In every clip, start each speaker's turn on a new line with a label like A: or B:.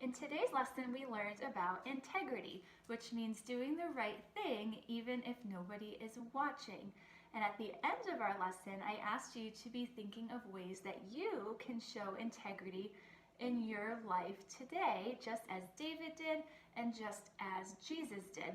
A: In today's lesson, we learned about integrity, which means doing the right thing even if nobody is watching. And at the end of our lesson, I asked you to be thinking of ways that you can show integrity in your life today, just as David did and just as Jesus did.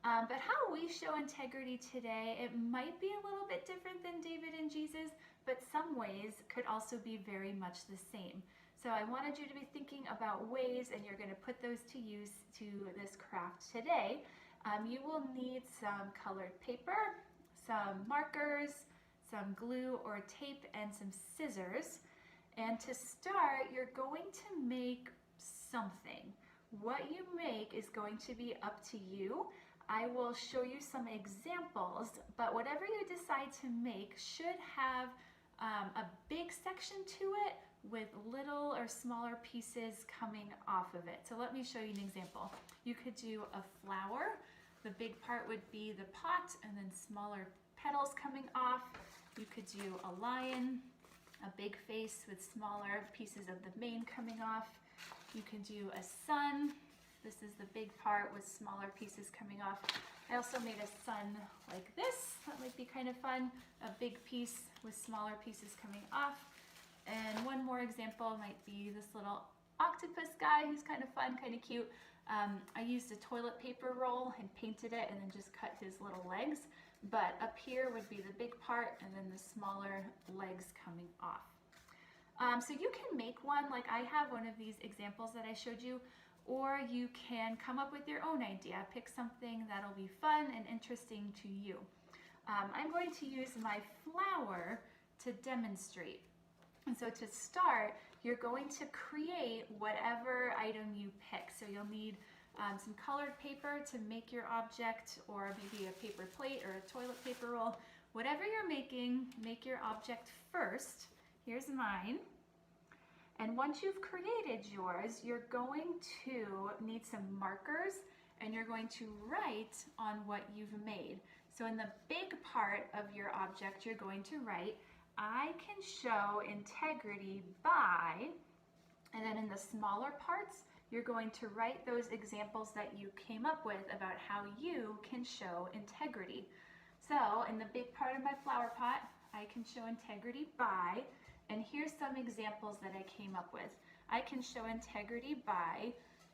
A: But how we show integrity today, it might be a little bit different than David and Jesus, but some ways could also be very much the same. So I wanted you to be thinking about ways, and you're going to put those to use to this craft today. You will need some colored paper, some markers, some glue or tape, and some scissors. And to start, you're going to make something. What you make is going to be up to you. I will show you some examples, but whatever you decide to make should have a big section to it with little or smaller pieces coming off of it. So let me show you an example. You could do a flower. The big part would be the pot and then smaller petals coming off. You could do a lion, a big face with smaller pieces of the mane coming off. You can do a sun. This is the big part with smaller pieces coming off. I also made a sun like this. That might be kind of fun. A big piece with smaller pieces coming off. And one more example might be this little octopus guy who's kind of fun, kind of cute. I used a toilet paper roll and painted it and then just cut his little legs. But up here would be the big part and then the smaller legs coming off. So you can make one like I have one of these examples that I showed you, or you can come up with your own idea. Pick something that'll be fun and interesting to you. I'm going to use my flower to demonstrate. And so to start, you're going to create whatever item you pick. So you'll need some colored paper to make your object, or maybe a paper plate or a toilet paper roll. Whatever you're making, make your object first. Here's mine. And once you've created yours, you're going to need some markers and you're going to write on what you've made. So in the big part of your object, you're going to write, I can show integrity by, and then in the smaller parts, you're going to write those examples that you came up with about how you can show integrity. So in the big part of my flower pot, I can show integrity by, and here's some examples that I came up with. I can show integrity by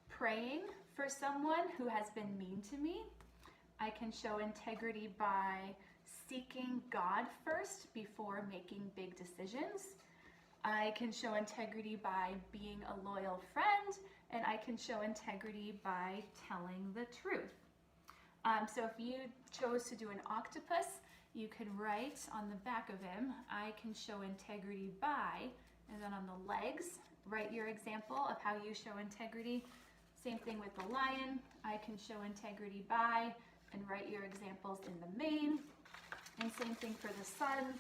A: praying for someone who has been mean to me. I can show integrity by seeking God first before making big decisions. I can show integrity by being a loyal friend, and I can show integrity by telling the truth. So if you chose to do an octopus, you could write on the back of him, I can show integrity by, and then on the legs, write your example of how you show integrity. Same thing with the lion, I can show integrity by, and write your examples in the mane. And same thing for the sun.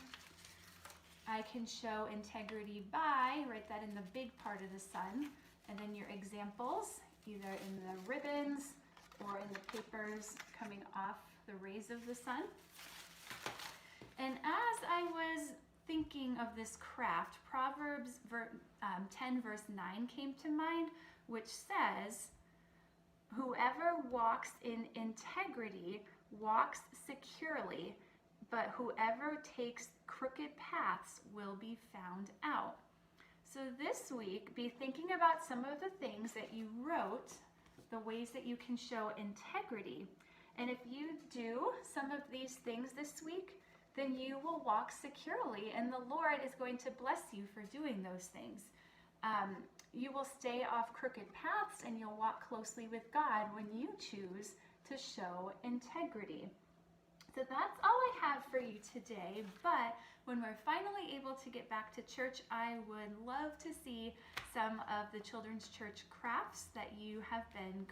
A: I can show integrity by, write that in the big part of the sun, and then your examples, either in the ribbons or in the papers coming off the rays of the sun. And as I was thinking of this craft, Proverbs 10 verse 9 came to mind, which says, whoever walks in integrity walks securely, but whoever takes crooked paths will be found out. So this week, be thinking about some of the things that you wrote, the ways that you can show integrity. And if you do some of these things this week, then you will walk securely, and the Lord is going to bless you for doing those things. You will stay off crooked paths, and you'll walk closely with God when you choose to show integrity. So that's all I have for you today, but when we're finally able to get back to church, I would love to see some of the children's church crafts that you have been